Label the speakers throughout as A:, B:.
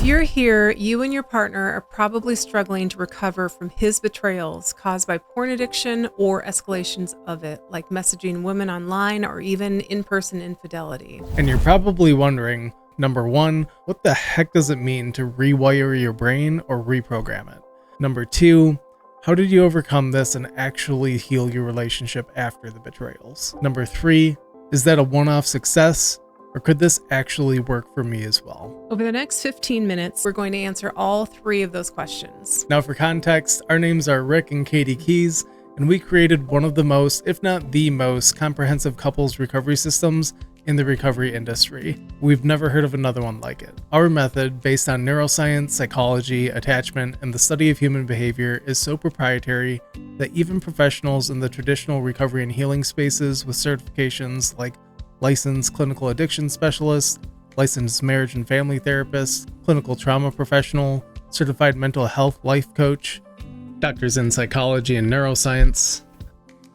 A: you're here, you and your partner are probably struggling to recover from his betrayals caused by porn addiction or escalations of it, like messaging women online or even in-person infidelity.
B: And you're probably wondering, number one, what the heck does it mean to rewire your brain or reprogram it? Number two, how did you overcome this and actually heal your relationship after the betrayals? Number three, is that a one-off success? Or could this actually work for me as well?
A: Over the next 15 minutes, we're going to answer all three of those questions.
B: Now for context, our names are Rick and Katie Keys, and we created one of the most, if not the most, comprehensive couples recovery systems in the recovery industry. We've never heard of another one like it. Our method, based on neuroscience, psychology, attachment, and the study of human behavior, is so proprietary that even professionals in the traditional recovery and healing spaces with certifications like licensed clinical addiction specialist, licensed marriage and family therapist, clinical trauma professional, certified mental health life coach, doctors in psychology and neuroscience,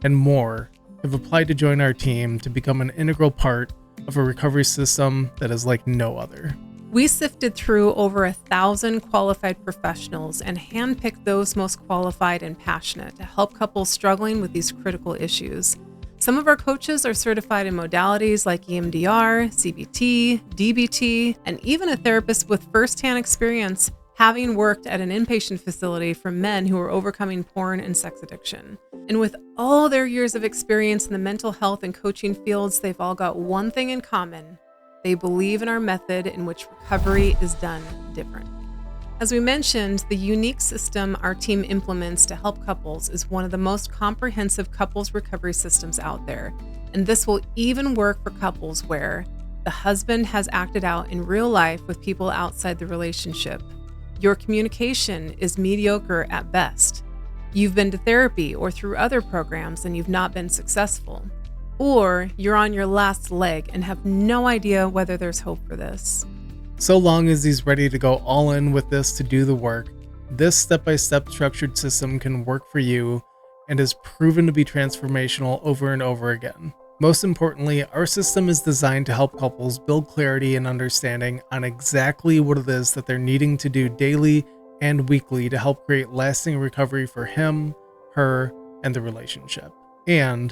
B: and more have applied to join our team to become an integral part of a recovery system that is like no other.
A: We sifted through over 1,000 qualified professionals and handpicked those most qualified and passionate to help couples struggling with these critical issues. Some of our coaches are certified in modalities like EMDR, CBT, DBT, and even a therapist with firsthand experience having worked at an inpatient facility for men who are overcoming porn and sex addiction. And with all their years of experience in the mental health and coaching fields, they've all got one thing in common. They believe in our method in which recovery is done different. As we mentioned, the unique system our team implements to help couples is one of the most comprehensive couples recovery systems out there. And this will even work for couples where the husband has acted out in real life with people outside the relationship. Your communication is mediocre at best. You've been to therapy or through other programs and you've not been successful. Or you're on your last leg and have no idea whether there's hope for this.
B: So long as he's ready to go all in with this to do the work, this step-by-step structured system can work for you and is proven to be transformational over and over again. Most importantly, our system is designed to help couples build clarity and understanding on exactly what it is that they're needing to do daily and weekly to help create lasting recovery for him, her, and the relationship. And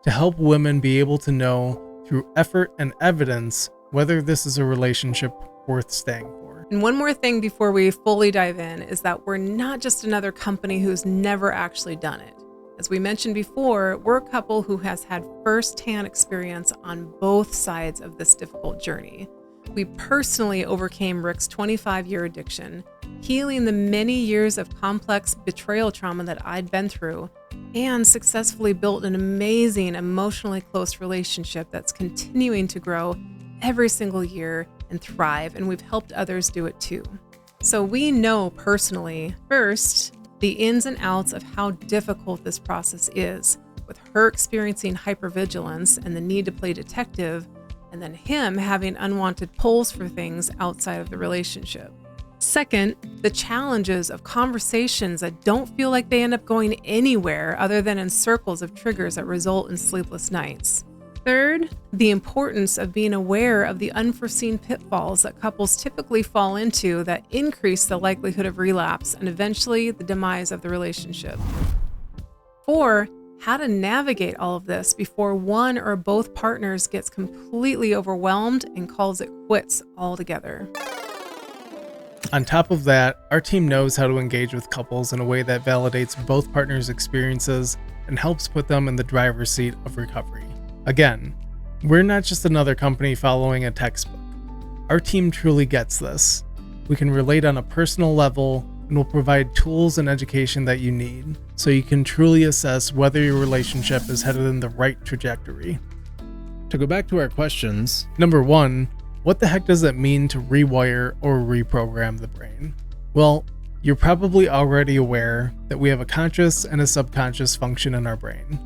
B: to help women be able to know through effort and evidence whether this is a relationship worth staying for.
A: And one more thing before we fully dive in is that we're not just another company who's never actually done it. As we mentioned before, we're a couple who has had first-hand experience on both sides of this difficult journey. We personally overcame Rick's 25-year addiction, healing the many years of complex betrayal trauma that I'd been through, and successfully built an amazing, emotionally close relationship that's continuing to grow every single year and thrive, and we've helped others do it too. So we know personally, first, the ins and outs of how difficult this process is, with her experiencing hypervigilance and the need to play detective, and then him having unwanted pulls for things outside of the relationship. Second, the challenges of conversations that don't feel like they end up going anywhere other than in circles of triggers that result in sleepless nights. Third, the importance of being aware of the unforeseen pitfalls that couples typically fall into that increase the likelihood of relapse and eventually the demise of the relationship. 4, how to navigate all of this before one or both partners gets completely overwhelmed and calls it quits altogether.
B: On top of that, our team knows how to engage with couples in a way that validates both partners' experiences and helps put them in the driver's seat of recovery. Again, we're not just another company following a textbook. Our team truly gets this. We can relate on a personal level and will provide tools and education that you need so you can truly assess whether your relationship is headed in the right trajectory. To go back to our questions, number 1, what the heck does it mean to rewire or reprogram the brain? Well, you're probably already aware that we have a conscious and a subconscious function in our brain.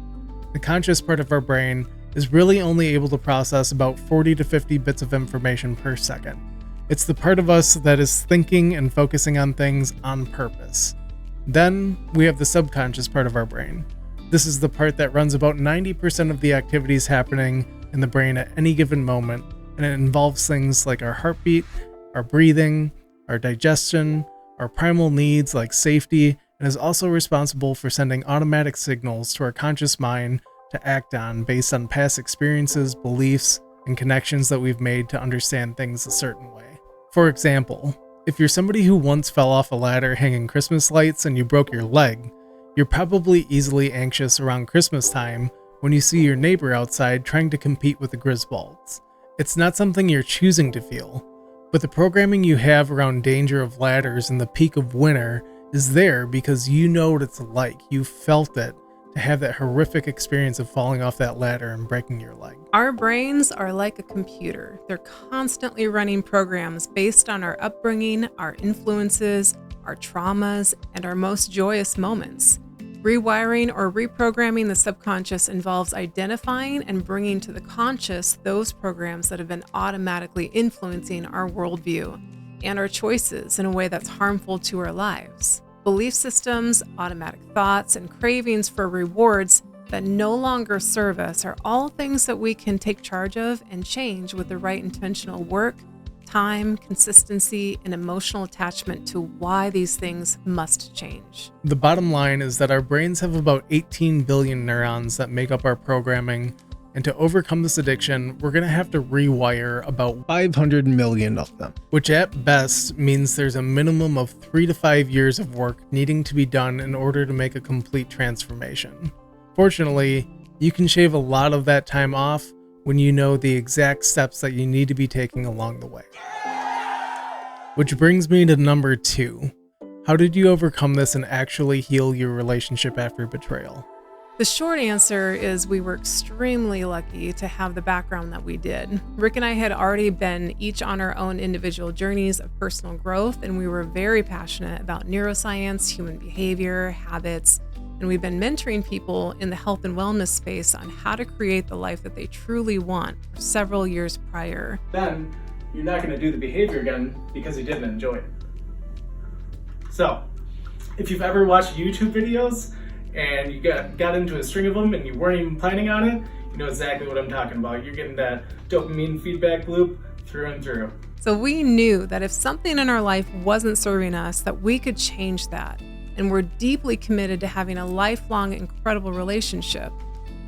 B: The conscious part of our brain is really only able to process about 40 to 50 bits of information per second. It's the part of us that is thinking and focusing on things on purpose. Then we have the subconscious part of our brain. This is the part that runs about 90% of the activities happening in the brain at any given moment, and it involves things like our heartbeat, our breathing, our digestion, our primal needs like safety, and is also responsible for sending automatic signals to our conscious mind to act on based on past experiences, beliefs, and connections that we've made to understand things a certain way. For example, if you're somebody who once fell off a ladder hanging Christmas lights and you broke your leg, you're probably easily anxious around Christmas time when you see your neighbor outside trying to compete with the Griswolds. It's not something you're choosing to feel, but the programming you have around danger of ladders in the peak of winter is there because you know what it's like. You felt it to have that horrific experience of falling off that ladder and breaking your leg.
A: Our brains are like a computer. They're constantly running programs based on our upbringing, our influences, our traumas, and our most joyous moments. Rewiring or reprogramming the subconscious involves identifying and bringing to the conscious those programs that have been automatically influencing our worldview and our choices in a way that's harmful to our lives. Belief systems, automatic thoughts, and cravings for rewards that no longer serve us are all things that we can take charge of and change with the right intentional work, time, consistency, and emotional attachment to why these things must change.
B: The bottom line is that our brains have about 18 billion neurons that make up our programming, and to overcome this addiction, we're going to have to rewire about 500 million of them, which at best means there's a minimum of 3 to 5 years of work needing to be done in order to make a complete transformation. Fortunately, you can shave a lot of that time off when you know the exact steps that you need to be taking along the way. Which brings me to number 2. How did you overcome this and actually heal your relationship after betrayal?
A: The short answer is we were extremely lucky to have the background that we did. Rick and I had already been each on our own individual journeys of personal growth, and we were very passionate about neuroscience, human behavior, habits, and we've been mentoring people in the health and wellness space on how to create the life that they truly want for several years prior.
C: Then you're not going to do the behavior again because you didn't enjoy it. So, if you've ever watched YouTube videos and you got into a string of them and you weren't even planning on it, you know exactly what I'm talking about. You're getting that dopamine feedback loop through and through.
A: So we knew that if something in our life wasn't serving us, that we could change that. And we're deeply committed to having a lifelong, incredible relationship.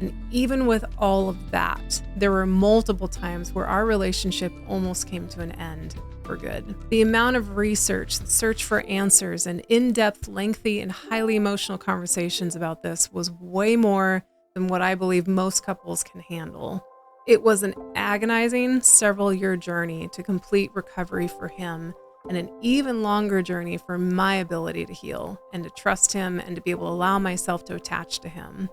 A: And even with all of that, there were multiple times where our relationship almost came to an end for good. The amount of research, the search for answers, and in-depth, lengthy, and highly emotional conversations about this was way more than what I believe most couples can handle. It was an agonizing, several-year journey to complete recovery for him, and an even longer journey for my ability to heal and to trust him and to be able to allow myself to attach to him.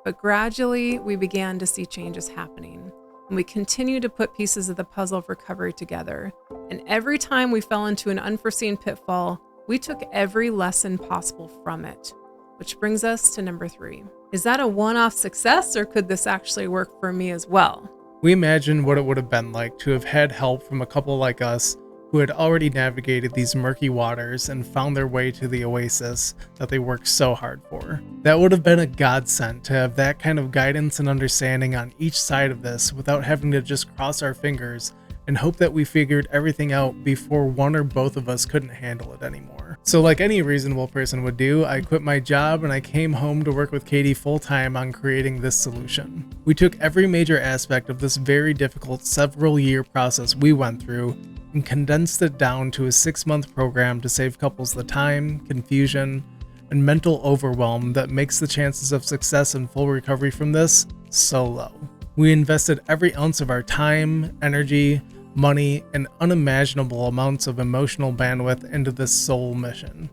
A: But gradually, we began to see changes happening, and we continued to put pieces of the puzzle of recovery together. And every time we fell into an unforeseen pitfall, we took every lesson possible from it, which brings us to number 3. Is that a one-off success, or could this actually work for me as well?
B: We imagined what it would have been like to have had help from a couple like us who had already navigated these murky waters and found their way to the oasis that they worked so hard for. That would have been a godsend to have that kind of guidance and understanding on each side of this without having to just cross our fingers and hope that we figured everything out before one or both of us couldn't handle it anymore. So like any reasonable person would do, I quit my job and I came home to work with Katie full-time on creating this solution. We took every major aspect of this very difficult several-year process we went through and condensed it down to a 6-month program to save couples the time, confusion, and mental overwhelm that makes the chances of success and full recovery from this so low. We invested every ounce of our time, energy, money, and unimaginable amounts of emotional bandwidth into this sole mission.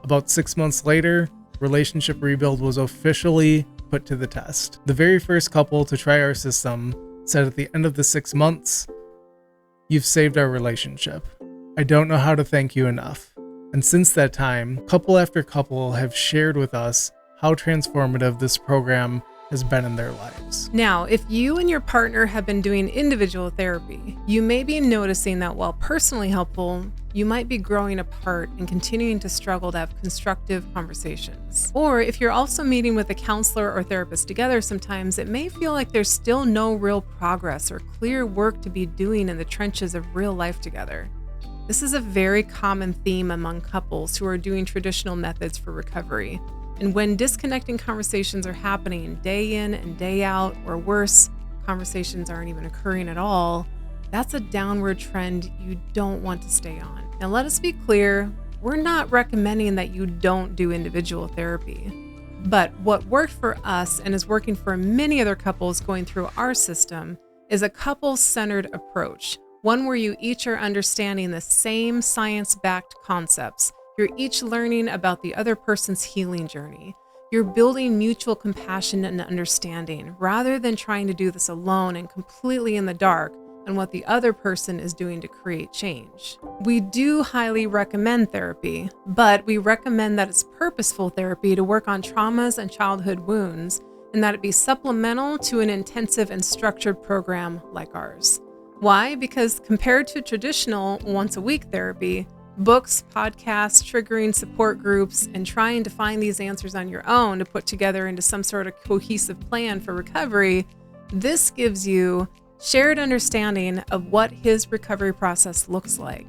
B: About 6 months later, relationship rebuild was officially put to the test. The very first couple to try our system said at the end of the 6 months, "You've saved our relationship. I don't know how to thank you enough." And since that time, couple after couple have shared with us how transformative this program has been in their lives.
A: Now, if you and your partner have been doing individual therapy, you may be noticing that while personally helpful, you might be growing apart and continuing to struggle to have constructive conversations. Or if you're also meeting with a counselor or therapist together, sometimes it may feel like there's still no real progress or clear work to be doing in the trenches of real life together. This is a very common theme among couples who are doing traditional methods for recovery. And when disconnecting conversations are happening day in and day out, or worse, conversations aren't even occurring at all, that's a downward trend you don't want to stay on. Now, let us be clear, we're not recommending that you don't do individual therapy. But what worked for us and is working for many other couples going through our system is a couple-centered approach, one where you each are understanding the same science-backed concepts. You're each learning about the other person's healing journey. You're building mutual compassion and understanding rather than trying to do this alone and completely in the dark on what the other person is doing to create change. We do highly recommend therapy, but we recommend that it's purposeful therapy to work on traumas and childhood wounds, and that it be supplemental to an intensive and structured program like ours. Why? Because compared to traditional once-a-week therapy, books, podcasts, triggering support groups, and trying to find these answers on your own to put together into some sort of cohesive plan for recovery, this gives you shared understanding of what his recovery process looks like,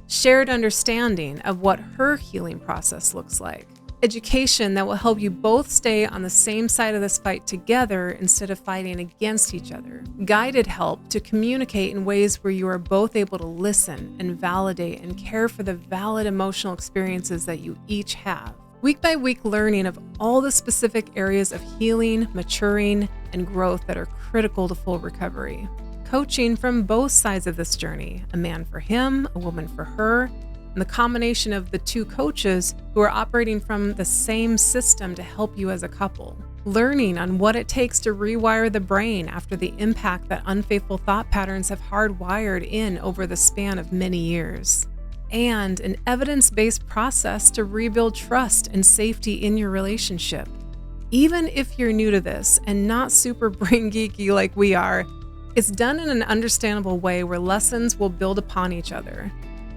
A: shared understanding of what her healing process looks like, education that will help you both stay on the same side of this fight together instead of fighting against each other, guided help to communicate in ways where you are both able to listen and validate and care for the valid emotional experiences that you each have. Week by week learning of all the specific areas of healing, maturing, and growth that are critical to full recovery. Coaching from both sides of this journey, a man for him, a woman for her, and the combination of the two coaches who are operating from the same system to help you as a couple. Learning on what it takes to rewire the brain after the impact that unfaithful thought patterns have hardwired in over the span of many years. And an evidence-based process to rebuild trust and safety in your relationship. Even if you're new to this and not super brain geeky like we are, it's done in an understandable way where lessons will build upon each other.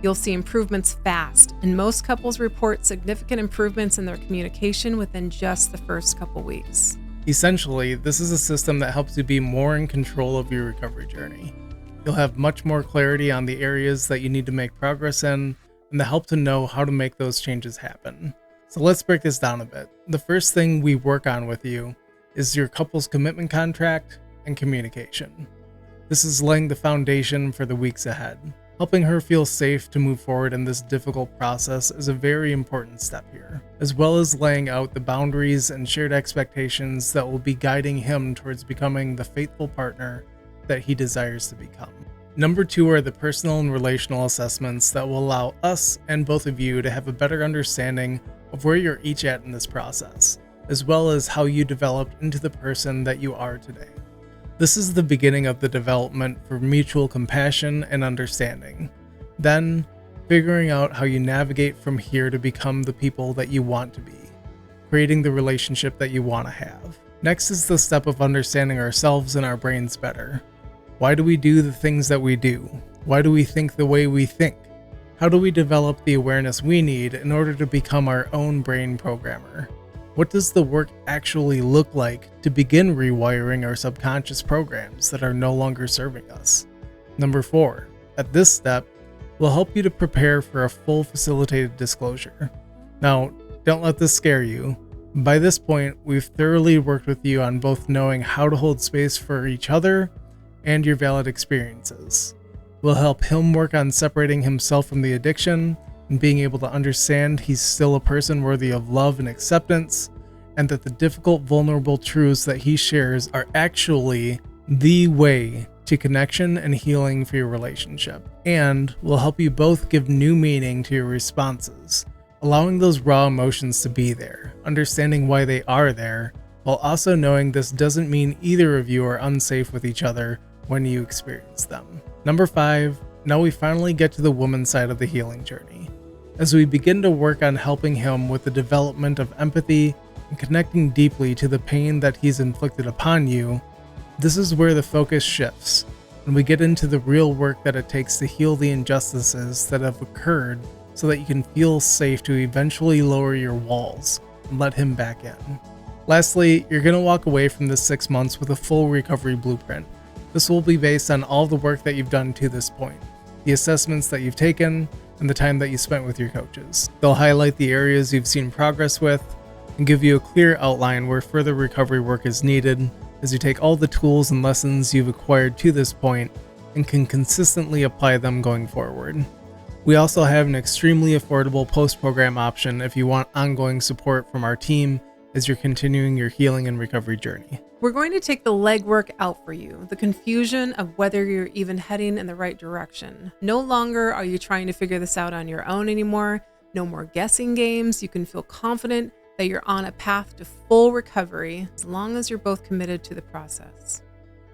A: You'll see improvements fast, and most couples report significant improvements in their communication within just the first couple weeks.
B: Essentially, this is a system that helps you be more in control of your recovery journey. You'll have much more clarity on the areas that you need to make progress in, and the help to know how to make those changes happen. So let's break this down a bit. The first thing we work on with you is your couple's commitment contract and communication. This is laying the foundation for the weeks ahead. Helping her feel safe to move forward in this difficult process is a very important step here, as well as laying out the boundaries and shared expectations that will be guiding him towards becoming the faithful partner that he desires to become. Number 2 are the personal and relational assessments that will allow us and both of you to have a better understanding of where you're each at in this process, as well as how you developed into the person that you are today. This is the beginning of the development for mutual compassion and understanding. Then, figuring out how you navigate from here to become the people that you want to be, creating the relationship that you want to have. Next is the step of understanding ourselves and our brains better. Why do we do the things that we do? Why do we think the way we think? How do we develop the awareness we need in order to become our own brain programmer? What does the work actually look like to begin rewiring our subconscious programs that are no longer serving us? Number 4, at this step, we'll help you to prepare for a full facilitated disclosure. Now, don't let this scare you. By this point, we've thoroughly worked with you on both knowing how to hold space for each other and your valid experiences. We'll help him work on separating himself from the addiction and being able to understand he's still a person worthy of love and acceptance, and that the difficult, vulnerable truths that he shares are actually the way to connection and healing for your relationship. And we'll help you both give new meaning to your responses, allowing those raw emotions to be there, understanding why they are there, while also knowing this doesn't mean either of you are unsafe with each other when you experience them. Number 5, now we finally get to the woman's side of the healing journey. As we begin to work on helping him with the development of empathy and connecting deeply to the pain that he's inflicted upon you, this is where the focus shifts, and we get into the real work that it takes to heal the injustices that have occurred so that you can feel safe to eventually lower your walls and let him back in. Lastly, you're going to walk away from this 6 months with a full recovery blueprint. This will be based on all the work that you've done to this point, the assessments that you've taken, and the time that you spent with your coaches. They'll highlight the areas you've seen progress with and give you a clear outline where further recovery work is needed as you take all the tools and lessons you've acquired to this point and can consistently apply them going forward. We also have an extremely affordable post-program option if you want ongoing support from our team as you're continuing your healing and recovery journey.
A: We're going to take the legwork out for you, the confusion of whether you're even heading in the right direction. No longer are you trying to figure this out on your own anymore. No more guessing games. You can feel confident that you're on a path to full recovery as long as you're both committed to the process.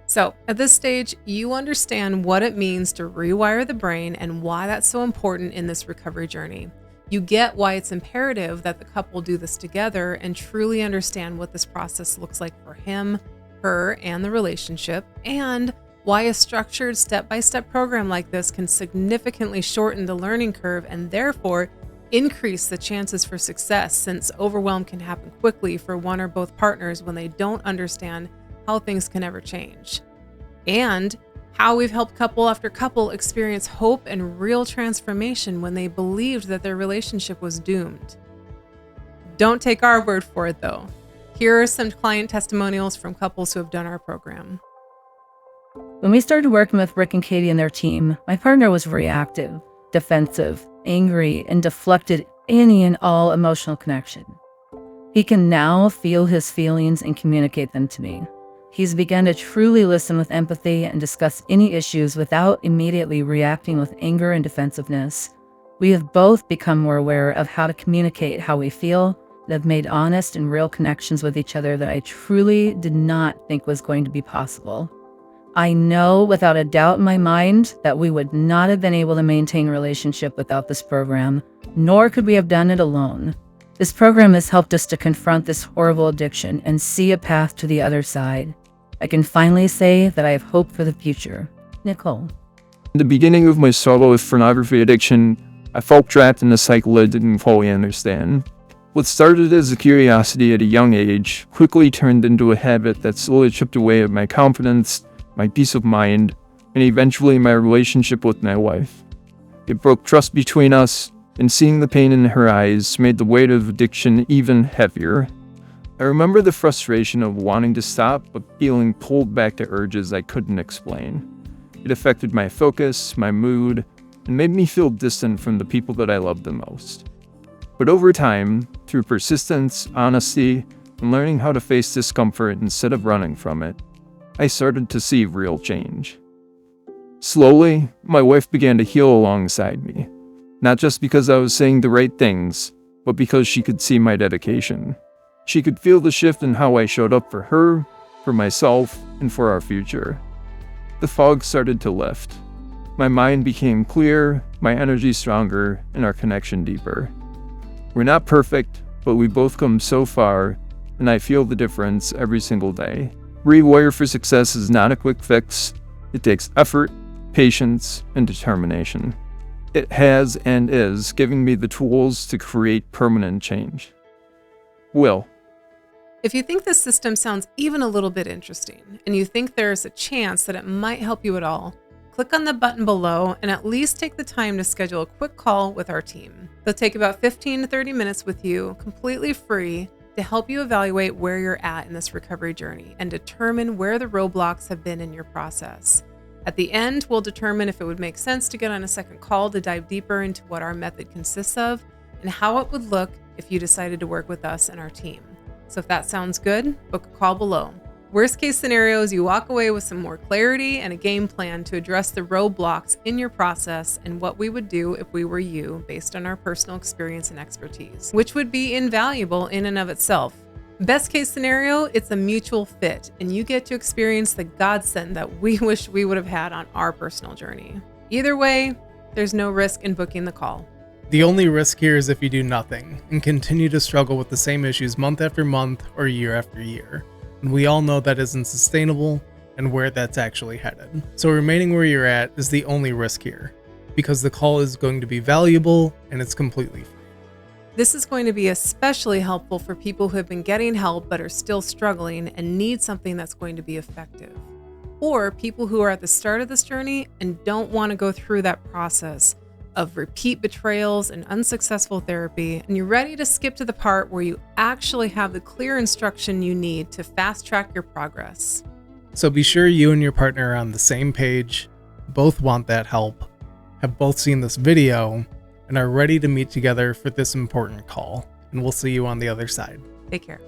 A: So at this stage, you understand what it means to rewire the brain and why that's so important in this recovery journey. You get why it's imperative that the couple do this together and truly understand what this process looks like for him, her, and the relationship, and why a structured step-by-step program like this can significantly shorten the learning curve and therefore increase the chances for success, since overwhelm can happen quickly for one or both partners when they don't understand how things can ever change. And how we've helped couple after couple experience hope and real transformation when they believed that their relationship was doomed. Don't take our word for it though. Here are some client testimonials from couples who have done our program.
D: When we started working with Rick and Katie and their team, my partner was reactive, defensive, angry, and deflected any and all emotional connection. He can now feel his feelings and communicate them to me. He's begun to truly listen with empathy and discuss any issues without immediately reacting with anger and defensiveness. We have both become more aware of how to communicate how we feel and have made honest and real connections with each other that I truly did not think was going to be possible. I know without a doubt in my mind that we would not have been able to maintain a relationship without this program, nor could we have done it alone. This program has helped us to confront this horrible addiction and see a path to the other side. I can finally say that I have hope for the future. Nicole.
E: In the beginning of my struggle with pornography addiction, I felt trapped in a cycle I didn't fully understand. What started as a curiosity at a young age quickly turned into a habit that slowly chipped away at my confidence, my peace of mind, and eventually my relationship with my wife. It broke trust between us, and seeing the pain in her eyes made the weight of addiction even heavier. I remember the frustration of wanting to stop but feeling pulled back to urges I couldn't explain. It affected my focus, my mood, and made me feel distant from the people that I loved the most. But over time, through persistence, honesty, and learning how to face discomfort instead of running from it, I started to see real change. Slowly, my wife began to heal alongside me, not just because I was saying the right things, but because she could see my dedication. She could feel the shift in how I showed up for her, for myself, and for our future. The fog started to lift. My mind became clear, my energy stronger, and our connection deeper. We're not perfect, but we both come so far, and I feel the difference every single day. Rewire for success is not a quick fix. It takes effort, patience, and determination. It has and is giving me the tools to create permanent change. Will.
A: If you think this system sounds even a little bit interesting, and you think there's a chance that it might help you at all, click on the button below and at least take the time to schedule a quick call with our team. They'll take about 15 to 30 minutes with you, completely free, to help you evaluate where you're at in this recovery journey and determine where the roadblocks have been in your process. At the end, we'll determine if it would make sense to get on a second call to dive deeper into what our method consists of and how it would look if you decided to work with us and our team. So if that sounds good, book a call below. Worst case scenario is you walk away with some more clarity and a game plan to address the roadblocks in your process and what we would do if we were you based on our personal experience and expertise, which would be invaluable in and of itself. Best case scenario, it's a mutual fit and you get to experience the godsend that we wish we would have had on our personal journey. Either way, there's no risk in booking the call.
B: The only risk here is if you do nothing and continue to struggle with the same issues month after month or year after year. And we all know that isn't sustainable and where that's actually headed. So remaining where you're at is the only risk here, because the call is going to be valuable and it's completely free.
A: This is going to be especially helpful for people who have been getting help but are still struggling and need something that's going to be effective. Or people who are at the start of this journey and don't want to go through that process, of repeat betrayals and unsuccessful therapy, and you're ready to skip to the part where you actually have the clear instruction you need to fast track your progress.
B: So be sure you and your partner are on the same page, both want that help, have both seen this video, and are ready to meet together for this important call. And we'll see you on the other side.
A: Take care.